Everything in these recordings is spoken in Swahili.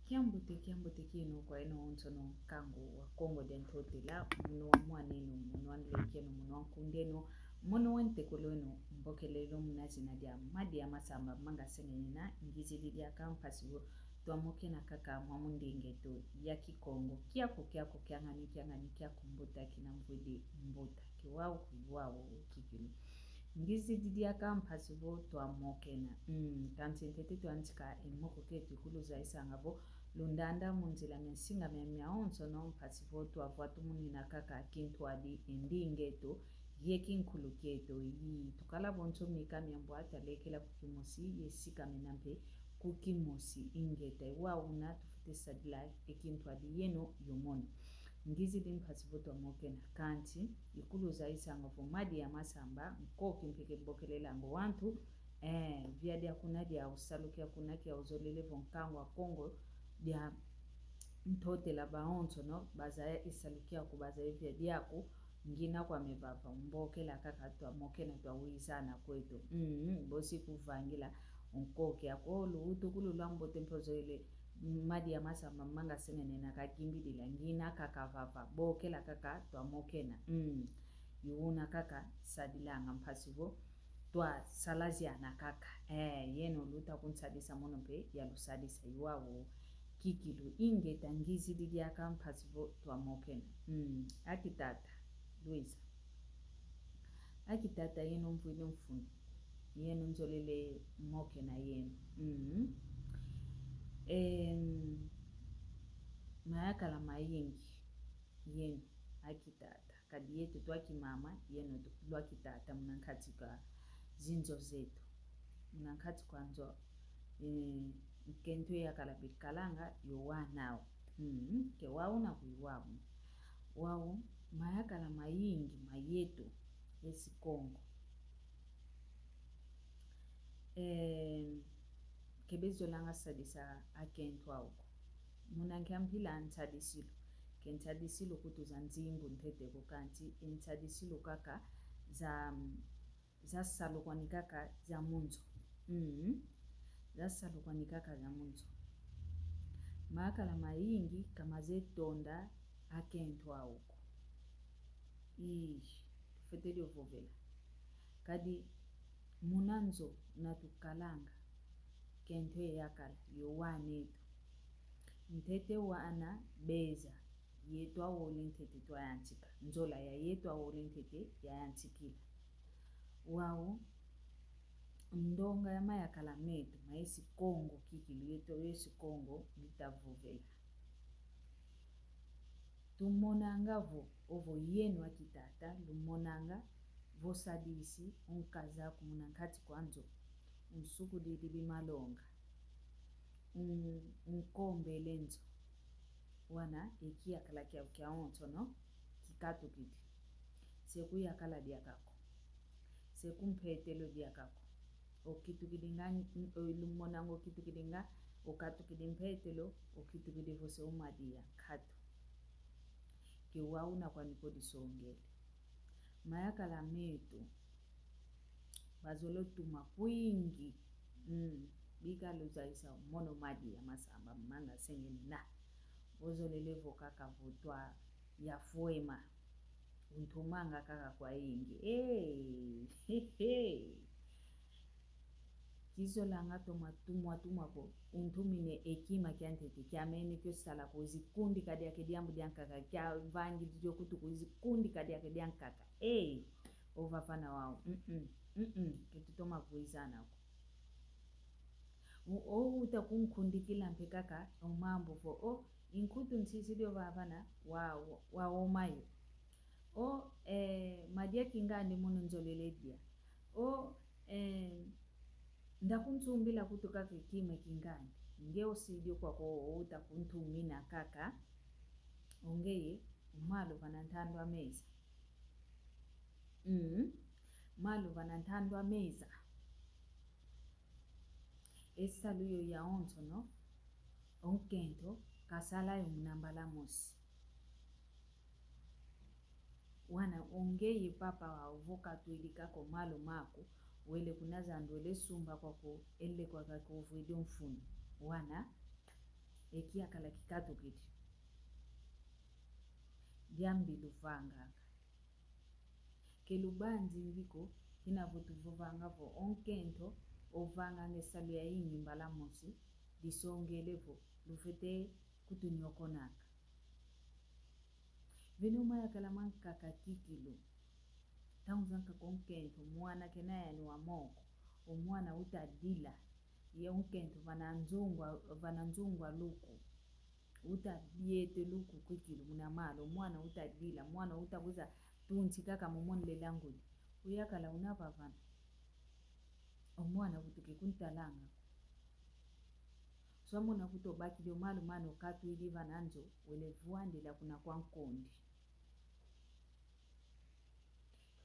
Kiambuti kino kwa ino ontono kangu wa Kongo dentote la munu wa mwanenu munu wa nlekeno munu wa kundeno munu wa ntekoleno mbokelelo munazi na dia madi ya masamba manga sengenina ngizili dia kampasiwo tuamoke na kaka mwamundi ngeto ya kikongo kiako kiangani kia kumbuta kina mwede mbuta kiwawu kikilu ngizili dia kampasiwo tuamoke na kansentete tuantika imoko ketu kulu za isangabo lundanda munzila mensinga memia onso no mpasivotu avuatu munina kaka kintu adi endingeto yekin kuluketo yi tukala bonso mika miambo atalekela kukimosi yesika menampe kukimosi ingeta wa una tufute sadila ekintu adi yeno yomono ngizi din mpasivotu amoke na kanti ikulu za isangabo madi ya masamba mkoki mpeke bokelela ngo wantu via dia kuna dia usalukia kuna kia uzolele vonkangu wa Kongo dia mtote la baonto no bazaya isalukia kubaza via diako ngina kwa mebava mboke la kaka tuamoke na tuawizana kwetu bosi kuvangila unkoke akolo utukulu lambo tempozo ile madi ya masa manga sengene na kakimbi dila ngina kaka vava boke la kaka tuamoke na yuuna kaka sadilanga mpasivo tua salazia na kaka yeno luta kunsadisa monope ya lusadisa yuwawo kikilu inge tangizi didia kampasivo tuamokena akitata Luisa akitata yeno mfuile mfuni yeno nzolele moke na yeno mayaka la mayingi yeno akitata kadi yetu tuaki mama yeno tuaki tata mnankatika zinzo zetu mnankati kwanzo kento ya kalabikalanga yowa nao ke wao na kuiwamu wao mayaka la mayingi mayetu esi Kongo kebezo langa sadisa akento auko munankiampila antadisilu kentadisilu kutu za nzimbu ntete kukanti entadisilu kaka za salo kwa nikaka za munzo za salo kwa nikaka za munzo maka la mayingi kama zetonda akento auko feteli ovovela kadi munanzo na tukalanga kento yakala yowanetu ntete wana beza yetu awole ntete tuwa yantika nzola ya yetu awole ntete ya yantikila wao ndonga ya mayakala metu maesi Kongo kikilu yetu yesi Kongo litavuvela tumonanga ovo yenu akitata lumonanga vosadisi unkaza kumunankati kwanzo unsuku didi malonga unkombe lenzo wana ikia kala kia onto no kikatu kiti seku ya kala dia kako seku mpetelo dia kako okitu kidingani lumonango kitu kidinga okatu kidimpetelo okitu kidivose umadia katu kiwauna kwa nikodi songele mayaka la metu bazolo tuma kuingi bika luzaisa mono madi ya masamba manga sengeni na bozo lelevo kaka vutwa ya fuema untumanga kaka kwa ingi kizo langa tuma ko untumine ekima kiantete kiamene kyo sala ko zikundi kadi yake diambu diankaka kia vangi dijo kutu ko zikundi kadi yake diankaka ovafana wao kitutoma kuizana ko utakunkundi kila mpekaka umambo fo inkutu nsisidio vavana wa omayo madia kingani muno nzoleledia ndakuntumbila kutoka kikime kingani ngeo sidio kwa utakuntumina kaka ongeye malu vanantandwa meza malu vanantandwa meza esaluyo ya onto no onkento kasala yo munambala mosi wana ongeye papa wa uvoka tuilika ko malu mako wele kunaza ndwele sumba kwa ko ele kwa kako video mfuni wana ekia kala kikatu kiti diambi luvanga kelubanzi ngiko kinavutu vuvanga vo onkento ovanga ngesalu ya ingi mbala mosi disongelevo lufete kutunyokonaka venuma ya kalaman kakakikilu taunzanka konkento mwana kenayani wa moko omwana utadila ye onkento vananzungwa luku utabiete luku kwikilu munamalo mwana utadila mwana utabuza tunzi kaka mumonle langudi uyakala unavavana omwana butuke kuntalanga swamona kutobaki dio malu mano katu ili vananzo wele vuandila kuna kwa nkondi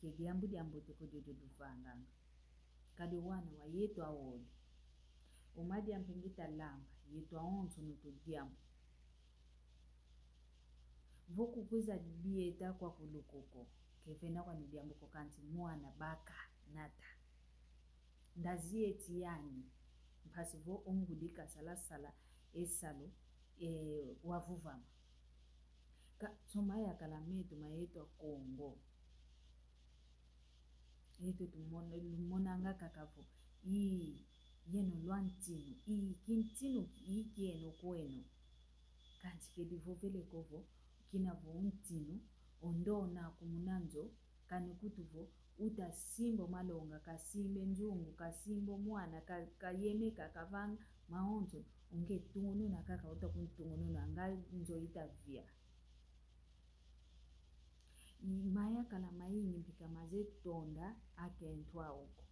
kediambu diambu teko jojo duvanga kadi wana wa yetu awodi umadi ampengita lamba yetu aonzo nuto diambu voku kuza dieta kwa kulukoko kevena kwa nidiambu kokanzi mwana baka nata ndazie tiani mpasi vo omgudika salasala esalo wavuvama somaya kalametu mayetu Kongo yetu tumonanga kakavo yeno luantinu kintinu ikieno kweno kanzi kedivovele kovo kinavo untinu ondona kumunanzo kanikutuvo utasimbo malonga kasimbe njungu kasimbo mwana kayemeka kavanga maonzo unge tungunu na kaka utakuntungunu na nganzo itavia maya kala maingi mpika maze tonda akentwa uko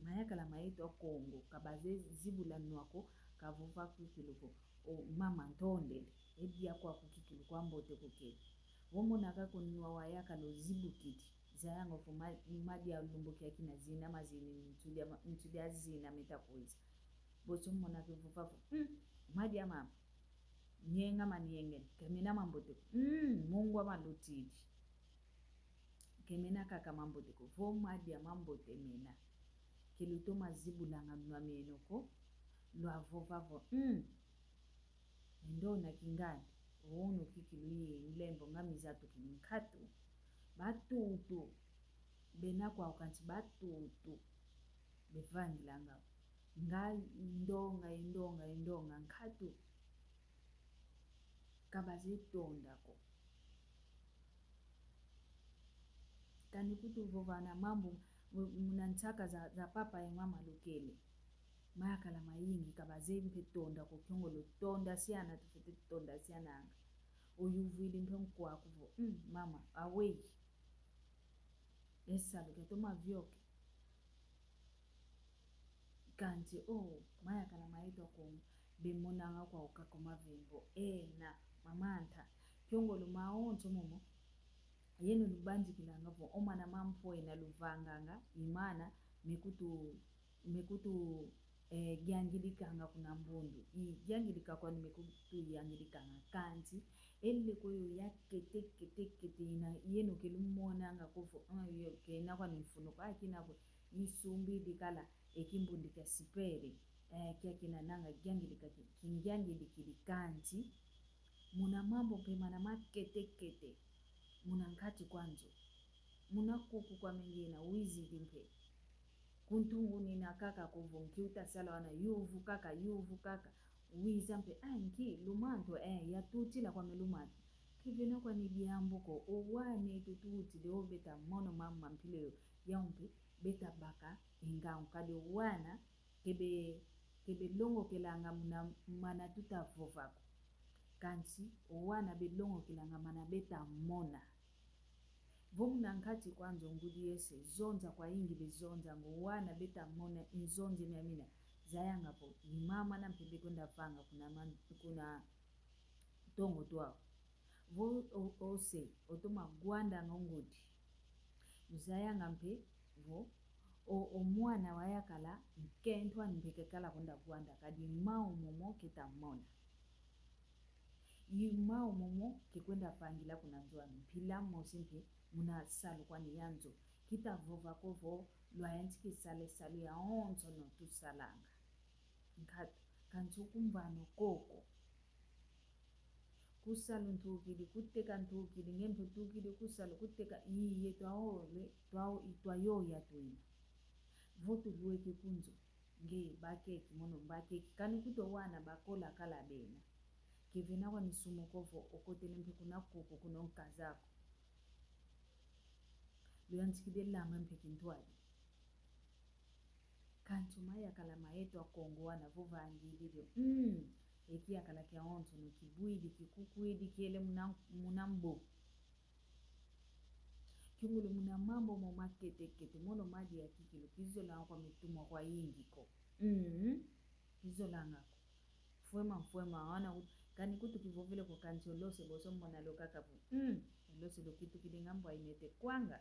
maya kala maeto Kongo kabaze zibula nwako kavuva kukiluko o mama ntonde ebia kwa kukikilu kwa mbote kuketi womona kako niwa wayaka no zibukiti zayango fuma madi ya lumbuki ya kina zina mazini ntudia zina metapoiza boso mona kuvuva madi ya mama nyenga manienge kemena mambote Mungu amalutiji kemena kaka mambote ko vo madi ya mambote mena keluto mazibula ngamwa menoko lwa vovavo ndona kingani wono kikiluye mlembo ngamizatu kinkatu batutu bena kwa ukanti batutu bevangilanga indonga nkatu kabaze tondako kanikutu vovana mambo munantaka za papa ya mama lukele makala maingi kabaze mpe tonda ko kyongolo tonda siana tufite tonda siana uyuvili mpe kwa kuvo mama away esalo ketoma vyoke kanti maya kala maito ko bemonanga kwa ukakoma vimbo na mamanta kyongolo maonzo momo yenu lubanji kilanga vo omana mampo ina luvanganga imana mekutu gyangilikanga kuna mbundu gyangilika kwa mekutu yangilikanga kanzi elle koyo yakete ina yenu kelumonanga kovo kena kwa nifuno kwa kinako isumbi dikala ekimbundi kya sipere kya kinananga gyangilikilikanzi muna mambo pema na makete muna nkati kwanzo muna kuku kwa mengina wizi limpe kuntungu nina kaka kuvunki utasala wana yuvu kaka wizampe nki lumanto yatutila kwa melumanto kivena kwa nidiambuko owane tututi leo beta mono mama mpile yaumpe beta baka ingao kade wana kebe longo kelanga mana tutavovako kansi wana belongo kelanga mana beta mona vomuna nkati kwanzo ngudi yese zonza kwa ingi bezonza ngo wana beta mona inzonze nyamina zayanga po mama na mpende konda vanga kuna tongo twao vo ose otoma gwanda ngongudi zayanga mpe vo omwana wayakala nkentwa mpeke kala konda gwanda kadi mao momo ketamona yimao momo kekwenda fangila kuna nzwani mpila mosimpe muna salu kwa niyanzo kita vova kovo lwa yanti kisale ya onzo no tu salanga nkatu kanti ukumvano koko kusala ntukili kuteka ntukili ngembe tukili kusala kuteka iye twayoya twina votu lueke kunzo nge bakeki mono bakeki kani kuto wana bakola kala bena kivina kwa nisumo kovo okotele mpe kuna koko kuna nkazako luyantikide lama mpe kintwali kanti maya kala maeto akongo wana vovangilivyo eki akala kia onto no kibuidi kikukuidi kiele munambo kingulu muna mambo momakete mono maji ya kikilo kizo la kwa mitumwa kwa ingiko kizo la ngako fuema wana kani kutu kivovile kwa kanti olose boso mbona lokaka bu olose lokitu kilingambo ainete kwanga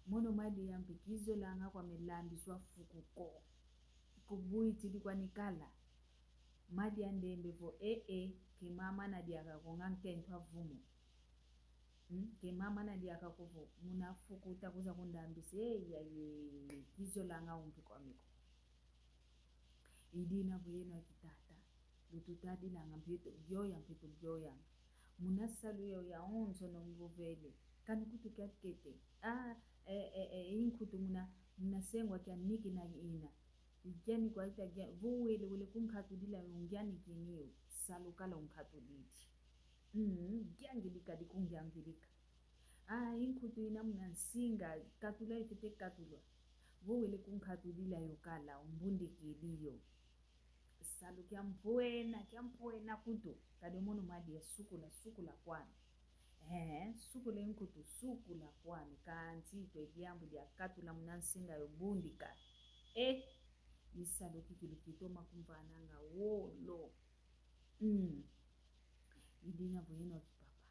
mono maji ya mpikizo la ngako amelandi swa fukuko kubuiti kwa nikala maji ya ndembe vo kimama na diaka konga nkentwa vumo kimama na diaka kuvo munafuku utakuza kundambise kizo la ngao mpiko amiko idina bwena kitata lututadi la ngambito byoya mpito byoya munasalu ya onzo no mvovele kani kutu kakete inkutu munasengwa kya niki na ina ijani kwa ita gya vuwele wele kunkatudila ungyani kinyo salukala unkatuditi gyangilika dikungyangilika inkutu ina munansinga katula ifite katulwa vuwele kunkatudila yokala umbundi kiliyo salu kya mpwena kutu kademono madi ya suku la kwani suku le nkutu suku la kwani kanti kwe gyambu ya katula munansinga yobundika isalu kikilukito makumvananga wolo idina bwino kipapa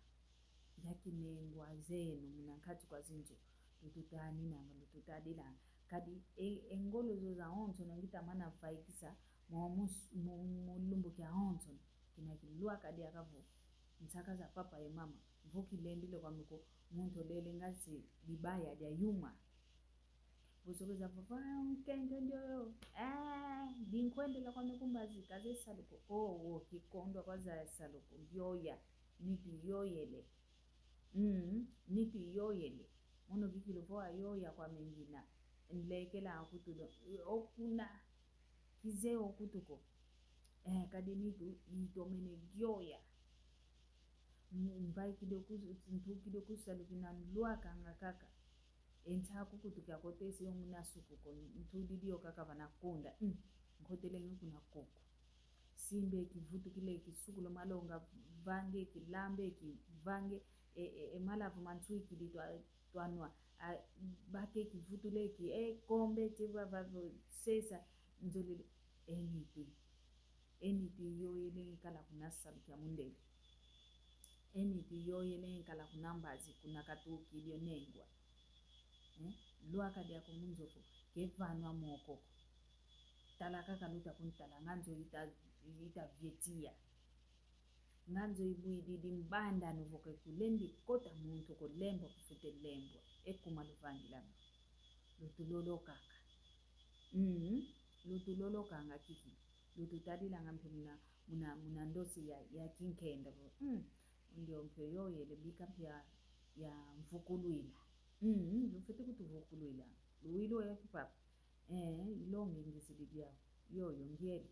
yakinengwa zenu munankati kwa zinjo lututani nanga lututadila kadi engolo zoza onto nangita mana faikisa mulumbu kya onto kinakilua kadi akavu nsaka za papa ya mama vuki lendile kwa miko muntu lele ngasi bibaya ya yuma buzuko za papa nkendo ndio dinkwendela kwa mikumbazi kaze saluko kikondo kwa za saluko yoya nipi yoyele mono bikilo voa yoya kwa mengina nlekela akutudo okuna kizeo kutuko kadi nitu itomene yoya mbai kidoku salu kinanlua kanga entaku kutukia kote sio munasuku ko ntudidio kaka vanakunda ngotele ngukuna koko simbe kivutu kile kisukulo malonga vange kilambe kivange malavu mansui kilitwa twanwa bake kivutu leki kombe tiba vavo sesa nzolile eniti yoyele kala kunasalu kya mundele eniti yoyele kala kunambazi kuna katuki ilio nengwa luaka dia kumunzoko kevanwa moko talaka kaluta kuntala nganzo ita vyetia nganzo ibuididi mbanda nuvoke kulendi kota muntu ko lembo kufute lembo ekumaluvangilana lutulolo kaka lutulolo kanga kiki lututadila ngampe muna ndosi ya kinkenda ndio mpe yoyele bika pia ya mfukuluila lufete kutuvukulwila luwilo ya kipapa ilonge ngisididia yoyo ngeli